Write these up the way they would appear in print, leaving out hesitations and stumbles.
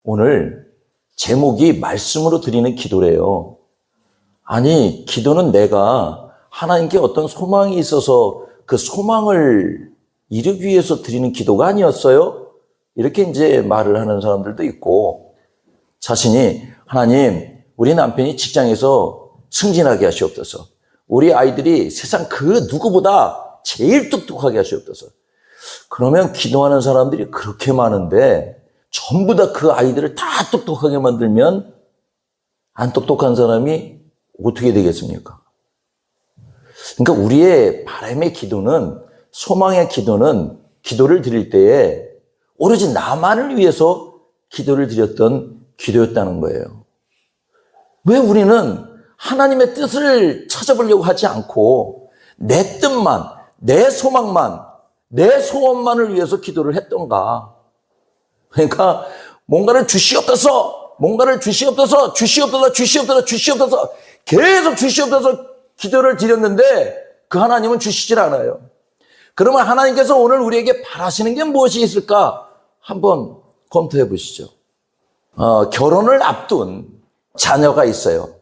오늘 제목이 말씀으로 드리는 기도래요. 아니, 기도는 내가 하나님께 어떤 소망이 있어서 그 소망을 이루기 위해서 드리는 기도가 아니었어요? 이렇게 이제 말을 하는 사람들도 있고, 자신이 하나님, 우리 남편이 직장에서 승진하게 하시옵소서. 우리 아이들이 세상 그 누구보다 제일 똑똑하게 하시옵소서. 그러면 기도하는 사람들이 그렇게 많은데 전부 다 그 아이들을 다 똑똑하게 만들면 안 똑똑한 사람이 어떻게 되겠습니까? 그러니까 우리의 바람의 기도는, 소망의 기도는 기도를 드릴 때에 오로지 나만을 위해서 기도를 드렸던 기도였다는 거예요. 왜 우리는 하나님의 뜻을 찾아보려고 하지 않고 내 뜻만, 내 소망만, 내 소원만을 위해서 기도를 했던가? 그러니까 뭔가를 주시옵소서, 뭔가를 주시옵소서, 주시옵소서, 주시옵소서, 주시옵소서, 계속 주시옵소서 기도를 드렸는데 그 하나님은 주시질 않아요. 그러면 하나님께서 오늘 우리에게 바라시는 게 무엇이 있을까? 한번 검토해 보시죠. 결혼을 앞둔 자녀가 있어요.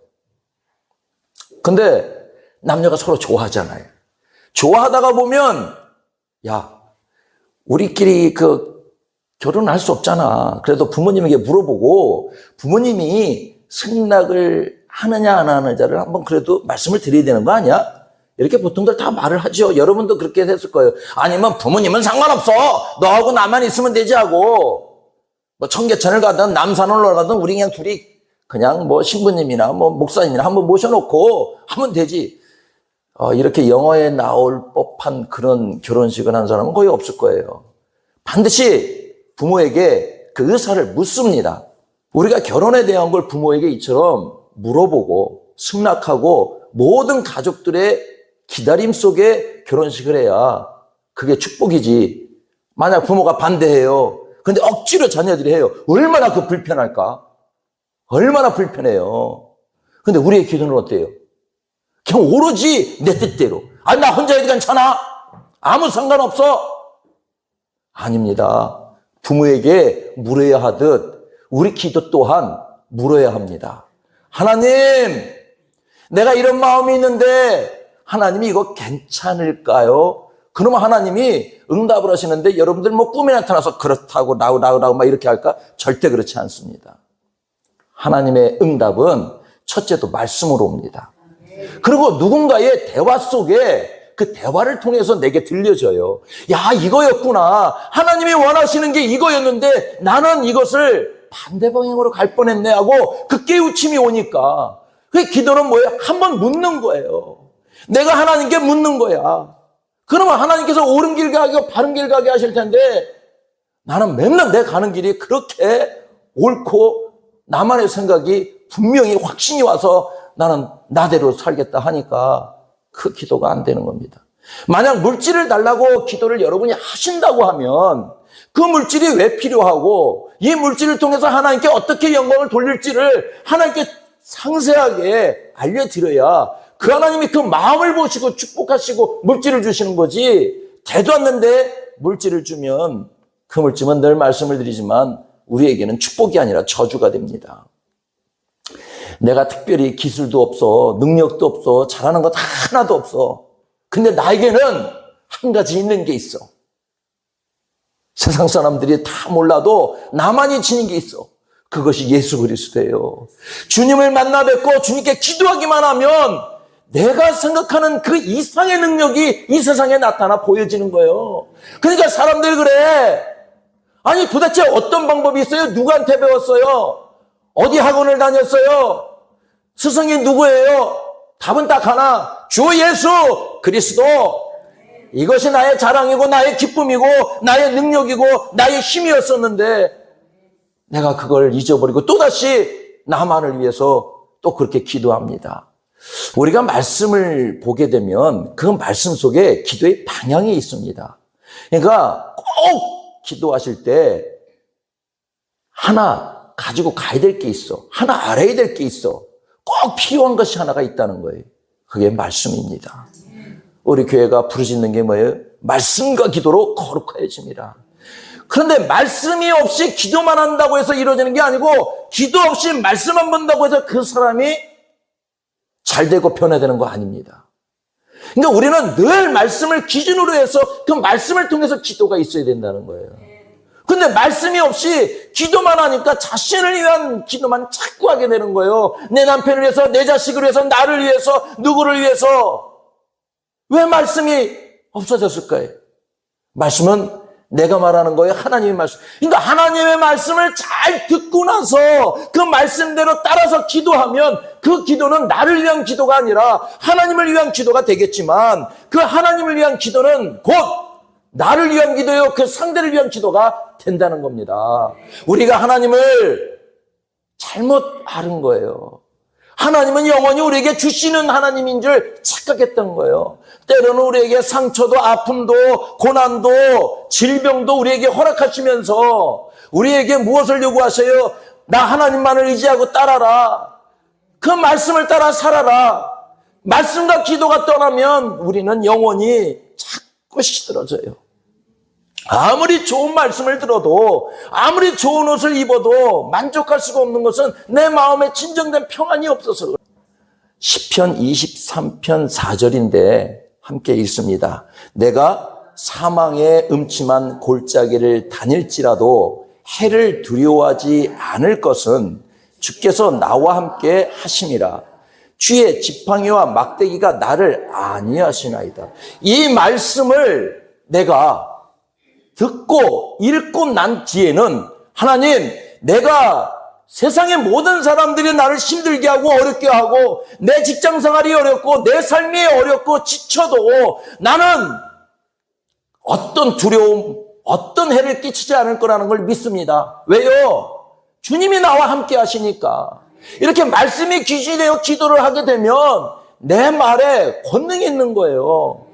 근데 남녀가 서로 좋아하잖아요. 좋아하다가 보면, 야, 우리끼리 결혼할 수 없잖아. 그래도 부모님에게 물어보고 부모님이 승낙을 하느냐 안 하느냐를 한번 그래도 말씀을 드려야 되는 거 아니야? 이렇게 보통들 다 말을 하죠. 여러분도 그렇게 했을 거예요. 아니면 부모님은 상관없어. 너하고 나만 있으면 되지 하고, 뭐 청계천을 가든 남산을 가든 우리 그냥 둘이 그냥 뭐 신부님이나 뭐 목사님이나 한번 모셔놓고 하면 되지. 이렇게 영화에 나올 법한 그런 결혼식을 한 사람은 거의 없을 거예요. 반드시 부모에게 그 의사를 묻습니다. 우리가 결혼에 대한 걸 부모에게 이처럼 물어보고 승낙하고 모든 가족들의 기다림 속에 결혼식을 해야 그게 축복이지. 만약 부모가 반대해요. 근데 억지로 자녀들이 해요. 얼마나 불편할까? 얼마나 불편해요. 근데 우리의 기도는 어때요? 그냥 오로지 내 뜻대로. 아니, 나 혼자 해도 괜찮아. 아무 상관없어. 아닙니다. 부모에게 물어야 하듯 우리 기도 또한 물어야 합니다. 하나님, 내가 이런 마음이 있는데 하나님이 이거 괜찮을까요? 그러면 하나님이 응답을 하시는데 여러분들 뭐 꿈에 나타나서 그렇다고 나우 막 이렇게 할까? 절대 그렇지 않습니다. 하나님의 응답은 첫째도 말씀으로 옵니다. 그리고 누군가의 대화 속에 그 대화를 통해서 내게 들려져요. 야, 이거였구나. 하나님이 원하시는 게 이거였는데 나는 이것을 반대 방향으로 갈 뻔했네 하고 그 깨우침이 오니까, 그 기도는 뭐예요? 한번 묻는 거예요. 내가 하나님께 묻는 거야. 그러면 하나님께서 옳은 길 가게 하고 바른 길 가게 하실 텐데 나는 맨날 내 가는 길이 그렇게 옳고 나만의 생각이 분명히 확신이 와서 나는 나대로 살겠다 하니까 그 기도가 안 되는 겁니다. 만약 물질을 달라고 기도를 여러분이 하신다고 하면 그 물질이 왜 필요하고 이 물질을 통해서 하나님께 어떻게 영광을 돌릴지를 하나님께 상세하게 알려드려야 그 하나님이 그 마음을 보시고 축복하시고 물질을 주시는 거지. 대도 않는데 물질을 주면 그 물질은 늘 말씀을 드리지만 우리에게는 축복이 아니라 저주가 됩니다. 내가 특별히 기술도 없어, 능력도 없어, 잘하는 것 하나도 없어. 근데 나에게는 한 가지 있는 게 있어. 세상 사람들이 다 몰라도 나만이 지닌 게 있어. 그것이 예수 그리스도예요. 주님을 만나 뵙고 주님께 기도하기만 하면 내가 생각하는 그 이상의 능력이 이 세상에 나타나 보여지는 거예요. 그러니까 사람들이 그래. 아니, 도대체 어떤 방법이 있어요? 누구한테 배웠어요? 어디 학원을 다녔어요? 스승이 누구예요? 답은 딱 하나. 주 예수 그리스도. 이것이 나의 자랑이고 나의 기쁨이고 나의 능력이고 나의 힘이었었는데 내가 그걸 잊어버리고 또다시 나만을 위해서 또 그렇게 기도합니다. 우리가 말씀을 보게 되면 그 말씀 속에 기도의 방향이 있습니다. 그러니까 꼭 기도하실 때 하나 가지고 가야 될 게 있어. 하나 알아야 될 게 있어. 꼭 필요한 것이 하나가 있다는 거예요. 그게 말씀입니다. 우리 교회가 부르짖는 게 뭐예요? 말씀과 기도로 거룩하여집니다. 그런데 말씀이 없이 기도만 한다고 해서 이루어지는 게 아니고 기도 없이 말씀만 본다고 해서 그 사람이 잘 되고 변화되는 거 아닙니다. 그러니까 우리는 늘 말씀을 기준으로 해서 그 말씀을 통해서 기도가 있어야 된다는 거예요. 근데 말씀이 없이 기도만 하니까 자신을 위한 기도만 자꾸 하게 되는 거예요. 내 남편을 위해서, 내 자식을 위해서, 나를 위해서, 누구를 위해서. 왜 말씀이 없어졌을까요? 말씀은 내가 말하는 거예요. 하나님의 말씀. 그러니까 하나님의 말씀을 잘 듣고 나서 그 말씀대로 따라서 기도하면 그 기도는 나를 위한 기도가 아니라 하나님을 위한 기도가 되겠지만 그 하나님을 위한 기도는 곧 나를 위한 기도요, 그 상대를 위한 기도가 된다는 겁니다. 우리가 하나님을 잘못 아는 거예요. 하나님은 영원히 우리에게 주시는 하나님인 줄 착각했던 거예요. 때로는 우리에게 상처도 아픔도 고난도 질병도 우리에게 허락하시면서 우리에게 무엇을 요구하세요? 나 하나님만을 의지하고 따라라. 그 말씀을 따라 살아라. 말씀과 기도가 떠나면 우리는 영원히 자꾸 시들어져요. 아무리 좋은 말씀을 들어도 아무리 좋은 옷을 입어도 만족할 수가 없는 것은 내 마음에 진정된 평안이 없어서 그래요. 시편 23편 4절인데 함께 읽습니다. 내가 사망의 음침한 골짜기를 다닐지라도 해를 두려워하지 않을 것은 주께서 나와 함께 하심이라. 주의 지팡이와 막대기가 나를 안위하시나이다. 이 말씀을 내가 듣고 읽고 난 뒤에는 하나님, 내가 세상의 모든 사람들이 나를 힘들게 하고 어렵게 하고 내 직장 생활이 어렵고 내 삶이 어렵고 지쳐도 나는 어떤 두려움, 어떤 해를 끼치지 않을 거라는 걸 믿습니다. 왜요? 주님이 나와 함께 하시니까. 이렇게 말씀이 기준이 되어 기도를 하게 되면 내 말에 권능이 있는 거예요.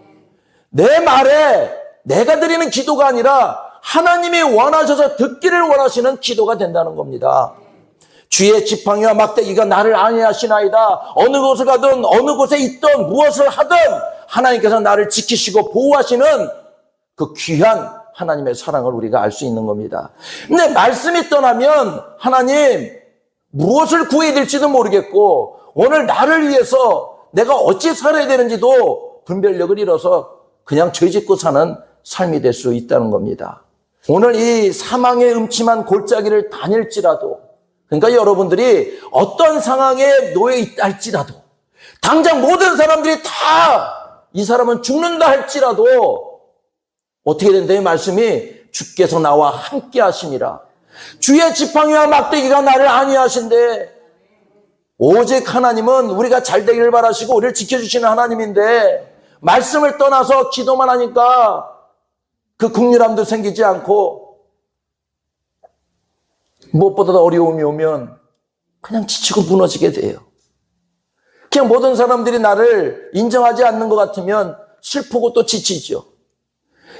내 말에 내가 드리는 기도가 아니라 하나님이 원하셔서 듣기를 원하시는 기도가 된다는 겁니다. 주의 지팡이와 막대기가 나를 안위하시나이다. 어느 곳을 가든 어느 곳에 있든 무엇을 하든 하나님께서 나를 지키시고 보호하시는 그 귀한 하나님의 사랑을 우리가 알 수 있는 겁니다. 근데 말씀이 떠나면 하나님 무엇을 구해야 될지도 모르겠고 오늘 나를 위해서 내가 어찌 살아야 되는지도 분별력을 잃어서 그냥 죄짓고 사는 삶이 될 수 있다는 겁니다. 오늘 이 사망의 음침한 골짜기를 다닐지라도, 그러니까 여러분들이 어떤 상황에 놓여 있다 할지라도, 당장 모든 사람들이 다 이 사람은 죽는다 할지라도 어떻게 된다는 말씀이 주께서 나와 함께 하심이라. 주의 지팡이와 막대기가 나를 안위하신대. 오직 하나님은 우리가 잘 되기를 바라시고 우리를 지켜주시는 하나님인데 말씀을 떠나서 기도만 하니까 그 긍휼함도 생기지 않고 무엇보다도 어려움이 오면 그냥 지치고 무너지게 돼요. 그냥 모든 사람들이 나를 인정하지 않는 것 같으면 슬프고 또 지치죠.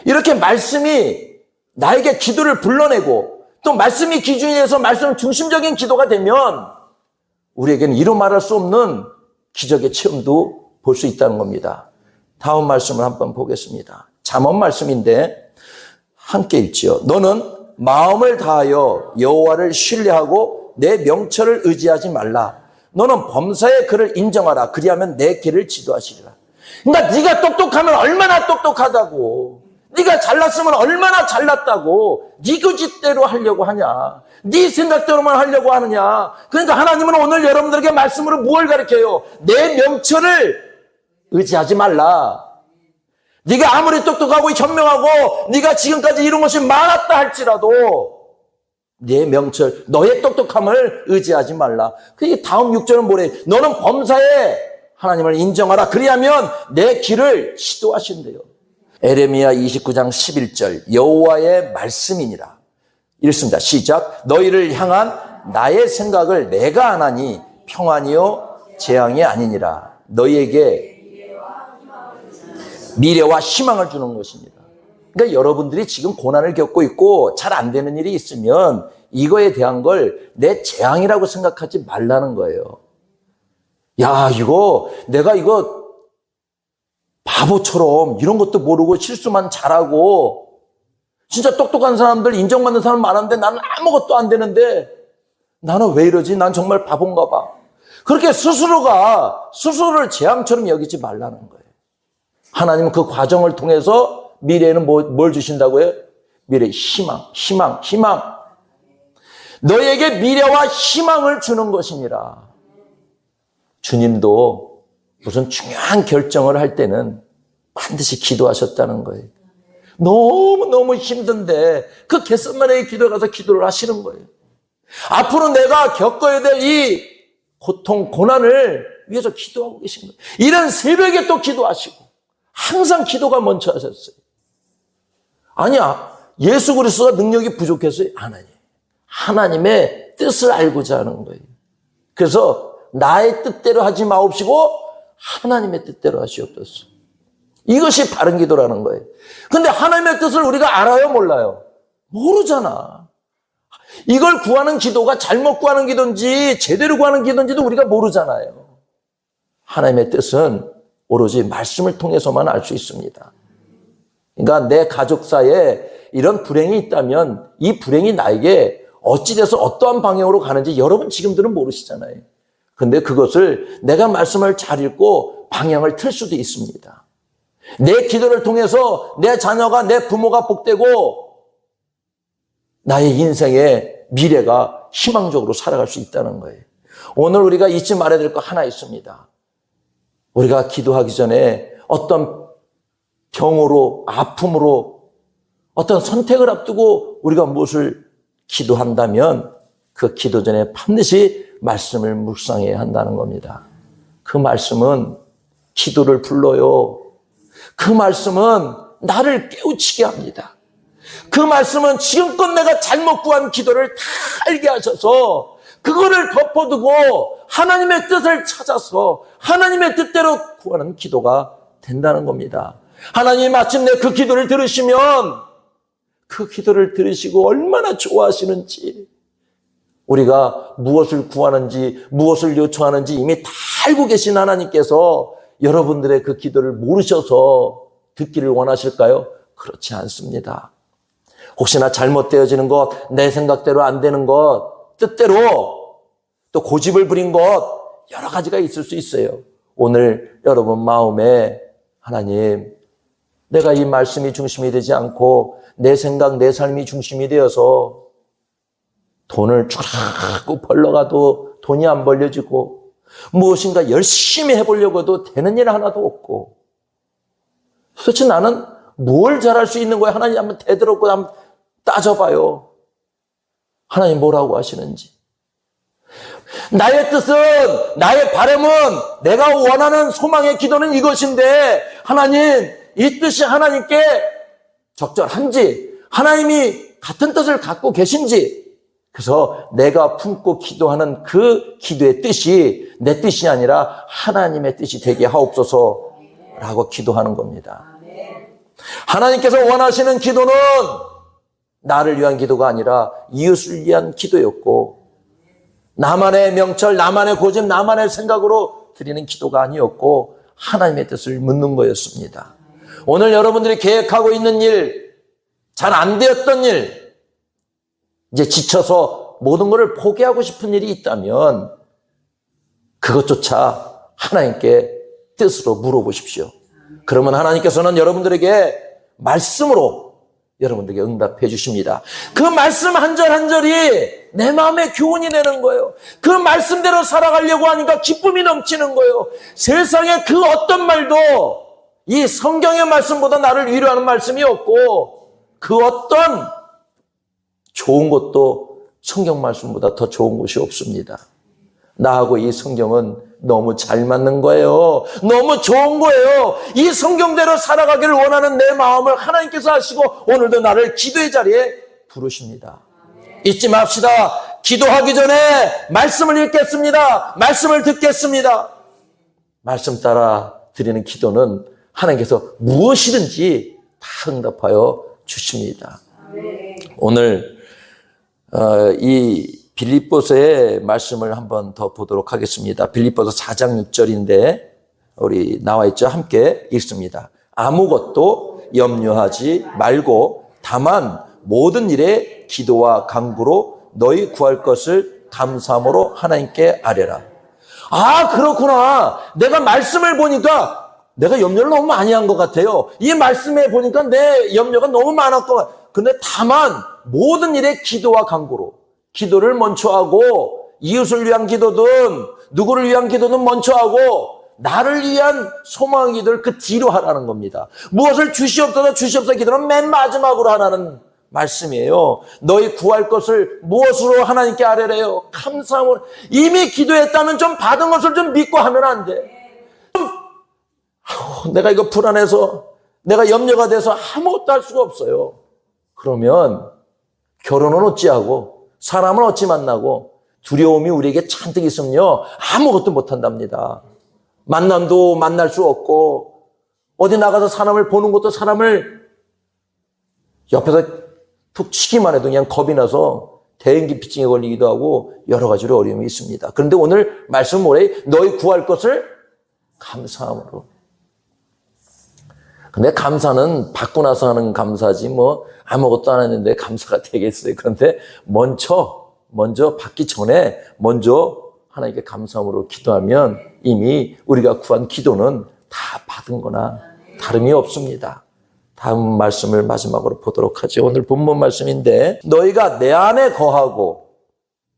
이렇게 말씀이 나에게 기도를 불러내고 또 말씀이 기준이 돼서 말씀 중심적인 기도가 되면 우리에게는 이루 말할 수 없는 기적의 체험도 볼 수 있다는 겁니다. 다음 말씀을 한번 보겠습니다. 잠언 말씀인데 함께 읽지요. 너는 마음을 다하여 여호와를 신뢰하고 내 명철을 의지하지 말라. 너는 범사의 그를 인정하라. 그리하면 내 길을 지도하시리라. 그러니까 네가 똑똑하면 얼마나 똑똑하다고, 네가 잘났으면 얼마나 잘났다고 네 고집대로 하려고 하냐, 네 생각대로만 하려고 하느냐. 그러니까 하나님은 오늘 여러분들에게 말씀으로 무엇을 가르쳐요? 내 명철을 의지하지 말라. 네가 아무리 똑똑하고 현명하고 네가 지금까지 이룬 것이 많았다 할지라도 네 명철, 너의 똑똑함을 의지하지 말라. 그 다음 6절은 뭐래? 너는 범사에 하나님을 인정하라. 그리하면 내 길을 지도하신대요. 에레미야 29장 11절 여호와의 말씀이니라. 읽습니다. 시작. 너희를 향한 나의 생각을 내가 아나니 평안이요 재앙이 아니니라. 너희에게 미래와 희망을 주는 것입니다. 그러니까 여러분들이 지금 고난을 겪고 있고 잘 안 되는 일이 있으면 이거에 대한 걸 내 재앙이라고 생각하지 말라는 거예요. 야, 내가 바보처럼 이런 것도 모르고 실수만 잘하고 진짜 똑똑한 사람들, 인정받는 사람 많은데 나는 아무것도 안 되는데 나는 왜 이러지? 난 정말 바본가 봐. 그렇게 스스로를 재앙처럼 여기지 말라는 거예요. 하나님은 그 과정을 통해서 미래에는 뭘 주신다고요? 미래의 희망. 너에게 미래와 희망을 주는 것이니라. 주님도 무슨 중요한 결정을 할 때는 반드시 기도하셨다는 거예요. 너무너무 힘든데 그 겟세마네의 기도에 가서 기도를 하시는 거예요. 앞으로 내가 겪어야 될 이 고통, 고난을 위해서 기도하고 계신 거예요. 이런 새벽에 또 기도하시고 항상 기도가 먼저 하셨어요. 아니야, 예수 그리스도가 능력이 부족해서요? 아니에요. 하나님의 뜻을 알고자 하는 거예요. 그래서 나의 뜻대로 하지 마옵시고 하나님의 뜻대로 하시옵소서. 이것이 바른 기도라는 거예요. 근데 하나님의 뜻을 우리가 알아요, 몰라요? 모르잖아. 이걸 구하는 기도가 잘못 구하는 기도인지 제대로 구하는 기도인지도 우리가 모르잖아요. 하나님의 뜻은 오로지 말씀을 통해서만 알 수 있습니다. 그러니까 내 가족사에 이런 불행이 있다면 이 불행이 나에게 어찌돼서 어떠한 방향으로 가는지 여러분 지금들은 모르시잖아요. 근데 그것을 내가 말씀을 잘 읽고 방향을 틀 수도 있습니다. 내 기도를 통해서 내 자녀가, 내 부모가 복되고 나의 인생의 미래가 희망적으로 살아갈 수 있다는 거예요. 오늘 우리가 잊지 말아야 될 거 하나 있습니다. 우리가 기도하기 전에 어떤 병으로, 아픔으로, 어떤 선택을 앞두고 우리가 무엇을 기도한다면 그 기도 전에 반드시 말씀을 묵상해야 한다는 겁니다. 그 말씀은 기도를 불러요. 그 말씀은 나를 깨우치게 합니다. 그 말씀은 지금껏 내가 잘못 구한 기도를 다 알게 하셔서 그거를 덮어두고 하나님의 뜻을 찾아서 하나님의 뜻대로 구하는 기도가 된다는 겁니다. 하나님이 마침내 그 기도를 들으시면 그 기도를 들으시고 얼마나 좋아하시는지, 우리가 무엇을 구하는지 무엇을 요청하는지 이미 다 알고 계신 하나님께서 여러분들의 그 기도를 모르셔서 듣기를 원하실까요? 그렇지 않습니다. 혹시나 잘못되어지는 것, 내 생각대로 안 되는 것, 뜻대로 또 고집을 부린 것 여러 가지가 있을 수 있어요. 오늘 여러분 마음에 하나님, 내가 이 말씀이 중심이 되지 않고 내 생각, 내 삶이 중심이 되어서 돈을 자꾸 벌러가도 돈이 안 벌려지고 무엇인가 열심히 해보려고 해도 되는 일 하나도 없고, 도대체 나는 뭘 잘할 수 있는 거야? 하나님 한번 되돌아보고 한번 따져봐요. 하나님 뭐라고 하시는지. 나의 뜻은, 나의 바람은, 내가 원하는 소망의 기도는 이것인데 하나님, 이 뜻이 하나님께 적절한지, 하나님이 같은 뜻을 갖고 계신지, 그래서 내가 품고 기도하는 그 기도의 뜻이 내 뜻이 아니라 하나님의 뜻이 되게 하옵소서라고 기도하는 겁니다. 하나님께서 원하시는 기도는 나를 위한 기도가 아니라 이웃을 위한 기도였고, 나만의 명철, 나만의 고집, 나만의 생각으로 드리는 기도가 아니었고 하나님의 뜻을 묻는 거였습니다. 오늘 여러분들이 계획하고 있는 일, 잘 안 되었던 일, 이제 지쳐서 모든 것을 포기하고 싶은 일이 있다면 그것조차 하나님께 뜻으로 물어보십시오. 그러면 하나님께서는 여러분들에게 말씀으로 여러분들에게 응답해 주십니다. 그 말씀 한 절 한 절이 내 마음에 교훈이 되는 거예요. 그 말씀대로 살아가려고 하니까 기쁨이 넘치는 거예요. 세상에 그 어떤 말도 이 성경의 말씀보다 나를 위로하는 말씀이 없고, 그 어떤 좋은 것도 성경 말씀보다 더 좋은 것이 없습니다. 나하고 이 성경은 너무 잘 맞는 거예요. 너무 좋은 거예요. 이 성경대로 살아가기를 원하는 내 마음을 하나님께서 아시고 오늘도 나를 기도의 자리에 부르십니다. 잊지 맙시다. 기도하기 전에 말씀을 읽겠습니다. 말씀을 듣겠습니다. 말씀 따라 드리는 기도는 하나님께서 무엇이든지 다 응답하여 주십니다. 오늘 이 빌립보서의 말씀을 한번 더 보도록 하겠습니다. 빌립보서 4장 6절인데 우리 나와 있죠? 함께 읽습니다. 아무것도 염려하지 말고 다만 모든 일에 기도와 간구로 너희 구할 것을 감사함으로 하나님께 아뢰라. 아, 그렇구나. 내가 말씀을 보니까 내가 염려를 너무 많이 한 것 같아요. 이 말씀에 보니까 내 염려가 너무 많았던 것 같아요. 근데 다만 모든 일에 기도와 간구로, 기도를 먼저 하고 이웃을 위한 기도든 누구를 위한 기도든 먼저 하고 나를 위한 소망 기도를 그 뒤로 하라는 겁니다. 무엇을 주시옵소서 주시옵소서 기도는 맨 마지막으로 하라는 말씀이에요. 너희 구할 것을 무엇으로 하나님께 아뢰래요? 감사함으로. 이미 기도했다면 좀 받은 것을 좀 믿고 하면 안 돼. 내가 이거 불안해서 내가 염려가 돼서 아무것도 할 수가 없어요. 그러면 결혼은 어찌하고 사람은 어찌 만나고 두려움이 우리에게 잔뜩 있으면요 아무것도 못한답니다. 만남도 만날 수 없고 어디 나가서 사람을 보는 것도 사람을 옆에서 툭 치기만 해도 그냥 겁이 나서 대인기피증에 걸리기도 하고 여러 가지로 어려움이 있습니다. 그런데 오늘 말씀은 뭐래? 너희 구할 것을 감사함으로. 근데 감사는 받고 나서 하는 감사지 뭐 아무것도 안 했는데 감사가 되겠어요. 그런데 먼저 받기 전에 먼저 하나님께 감사함으로 기도하면 이미 우리가 구한 기도는 다 받은 거나 다름이 없습니다. 다음 말씀을 마지막으로 보도록 하죠. 오늘 본문 말씀인데 너희가 내 안에 거하고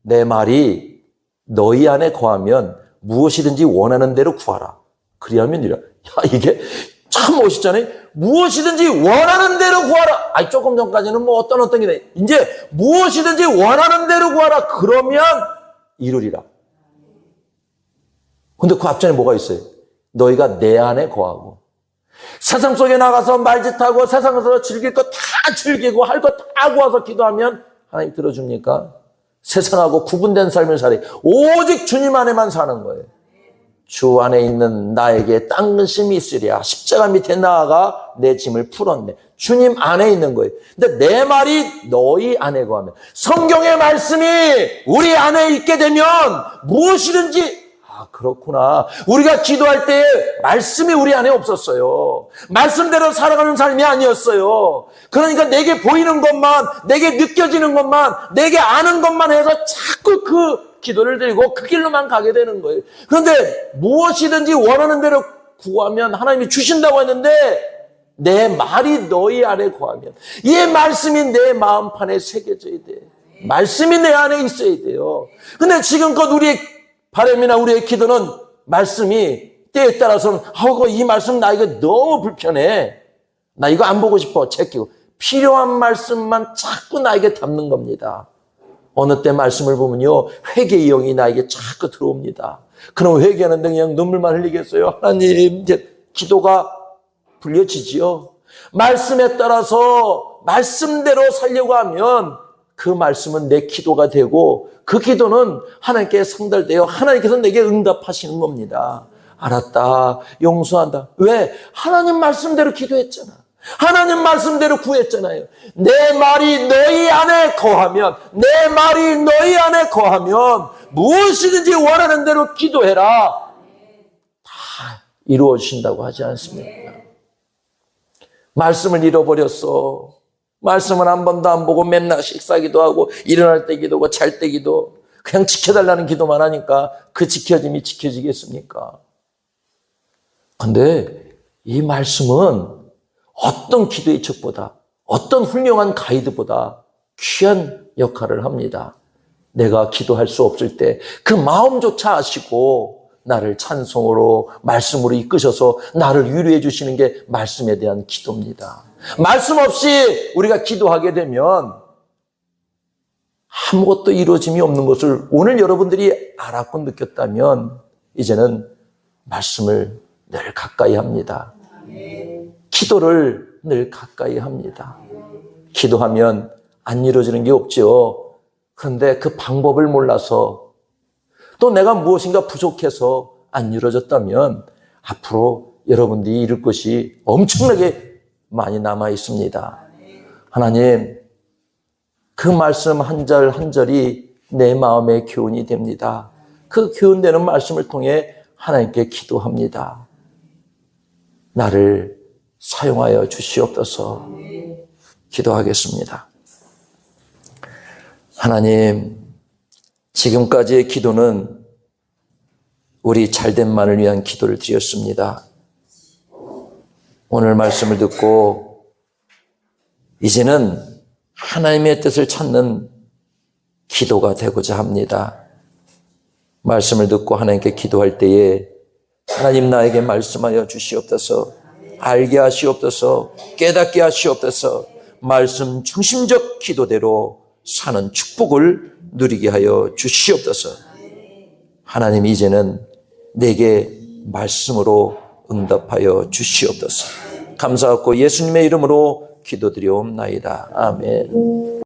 내 말이 너희 안에 거하면 무엇이든지 원하는 대로 구하라. 그리하면 이라. 야, 이게 참 멋있잖아요. 무엇이든지 원하는 대로 구하라. 아니, 조금 전까지는 뭐 어떤 게 돼. 이제 무엇이든지 원하는 대로 구하라. 그러면 이루리라. 근데 그 앞전에 뭐가 있어요? 너희가 내 안에 거하고. 세상 속에 나가서 말짓하고 세상에서 즐길 거 다 즐기고 할 거 다 구해서 기도하면 하나님 들어줍니까? 세상하고 구분된 삶을 살아요. 오직 주님 안에만 사는 거예요. 주 안에 있는 나에게 땅심이 있으랴. 십자가 밑에 나아가 내 짐을 풀었네. 주님 안에 있는 거예요. 근데 내 말이 너희 안에 거하면 성경의 말씀이 우리 안에 있게 되면 무엇이든지 그렇구나. 우리가 기도할 때 말씀이 우리 안에 없었어요. 말씀대로 살아가는 삶이 아니었어요. 그러니까 내게 보이는 것만, 내게 느껴지는 것만, 내게 아는 것만 해서 자꾸 그 기도를 드리고 그 길로만 가게 되는 거예요. 그런데 무엇이든지 원하는 대로 구하면 하나님이 주신다고 했는데 내 말이 너희 안에 거하면 이 말씀이 내 마음판에 새겨져야 돼. 말씀이 내 안에 있어야 돼요. 근데 지금껏 우리의 바람이나 우리의 기도는 말씀이 때에 따라서는 이 말씀 나 이거 너무 불편해. 나 이거 안 보고 싶어. 제끼고. 필요한 말씀만 자꾸 나에게 담는 겁니다. 어느 때 말씀을 보면요. 회개의 영이 나에게 자꾸 들어옵니다. 그럼 회개하는데 그냥 눈물만 흘리겠어요? 하나님, 이제 기도가 불려지지요. 말씀에 따라서 말씀대로 살려고 하면 그 말씀은 내 기도가 되고 그 기도는 하나님께 상달되어 하나님께서 내게 응답하시는 겁니다. 알았다. 용서한다. 왜? 하나님 말씀대로 기도했잖아. 하나님 말씀대로 구했잖아요. 내 말이 너희 안에 거하면 내 말이 너희 안에 거하면 무엇이든지 원하는 대로 기도해라. 다 이루어진다고 하지 않습니까? 말씀을 잃어버렸어. 말씀을 한 번도 안 보고 맨날 식사기도 하고 일어날 때 기도하고 잘 때 기도 그냥 지켜달라는 기도만 하니까 그 지켜짐이 지켜지겠습니까? 근데 이 말씀은 어떤 기도의 척보다 어떤 훌륭한 가이드보다 귀한 역할을 합니다. 내가 기도할 수 없을 때 그 마음조차 아시고 나를 찬송으로 말씀으로 이끄셔서 나를 위로해 주시는 게 말씀에 대한 기도입니다. 말씀 없이 우리가 기도하게 되면 아무것도 이루어짐이 없는 것을 오늘 여러분들이 알았고 느꼈다면 이제는 말씀을 늘 가까이 합니다. 기도를 늘 가까이 합니다. 기도하면 안 이루어지는 게 없죠. 그런데 그 방법을 몰라서 또 내가 무엇인가 부족해서 안 이루어졌다면 앞으로 여러분들이 이룰 것이 엄청나게 많이 남아 있습니다. 하나님, 그 말씀 한 절 한 절이 내 마음의 교훈이 됩니다. 그 교훈되는 말씀을 통해 하나님께 기도합니다. 나를 사용하여 주시옵소서. 기도하겠습니다. 하나님, 지금까지의 기도는 우리 잘됨만을 위한 기도를 드렸습니다. 오늘 말씀을 듣고 이제는 하나님의 뜻을 찾는 기도가 되고자 합니다. 말씀을 듣고 하나님께 기도할 때에 하나님 나에게 말씀하여 주시옵소서, 알게 하시옵소서, 깨닫게 하시옵소서, 말씀 중심적 기도대로 사는 축복을 누리게 하여 주시옵소서. 하나님 이제는 내게 말씀으로 응답하여 주시옵소서. 감사하고 예수님의 이름으로 기도드리옵나이다. 아멘.